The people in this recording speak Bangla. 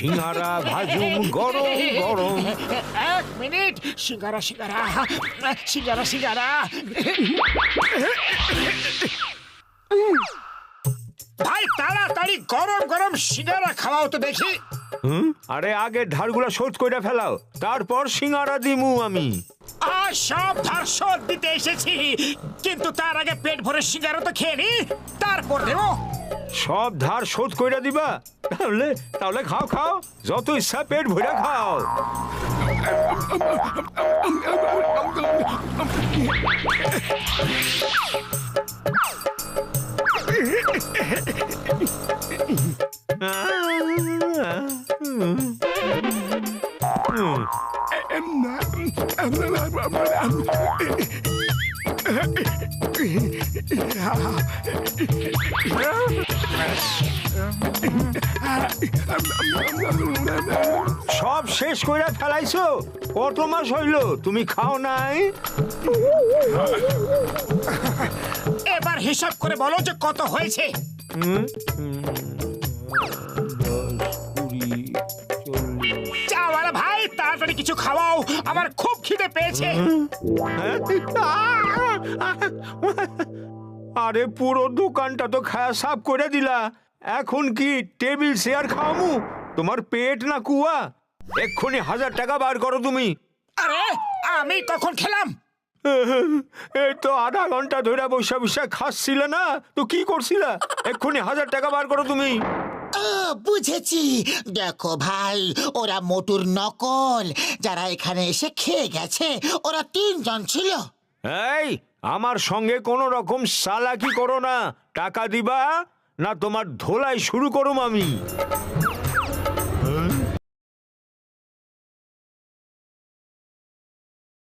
সিঙ্গারা ভাজুম গরম গরম। 1 মিনিট, সিঙ্গারা সিঙ্গারা সিঙ্গারা সিঙ্গারা। ভাই তাড়াতাড়ি গরম গরম সিঙ্গারা খাওয়াও তো দেখি। আরে আগে ধারগুলা শোধ কইরা ফেলাও, তারপর সিঙ্গারা দিমু আমি। আর সব ধার শোধ দিতে এসেছি, কিন্তু তার আগে পেট ভরে সিঙ্গারা তো খেয়ে নি, তারপর দেবো। সব ধার শোধ কইরা দিবা? তাহলে তাহলে খাও খাও, যত ইচ্ছা পেট ভরে খাও। সব শেষ কইরা ফেলাইছো? কত মাস হইল তুমি খাও নাই? এবার হিসাব করে বলো যে কত হয়েছে। 10, 20, 40। চাওয়ালা ভাই তাড়াতাড়ি কিছু খাওয়াও, আমার খুব খিদে পেয়েছে। আরে পুরো দোকানটা তো খায়া সাফ করে দিলা, এখন কি টেবিল চেয়ার খাওয়ামু? তোমার পেট না কুয়া? এক্ষুনি 1000 টাকা বার করো তুমি। আরে আমি কখন খেলাম? এই তো আধা ঘন্টা ধরে বসে বসে খাচ্ছিলে না তো কি করছিলা? এক্ষুনি 1000 টাকা বার করো তুমি। বুঝেছি। দেখো ভাই, ওরা মোটুর নকল। যারা এখানে এসে খেয়ে গেছে ওরা 3 জন ছিল। এই আমার সঙ্গে কোনো রকম চালাকি করো না, টাকা দিবা না তোমার ধোলাই শুরু করুম আমি।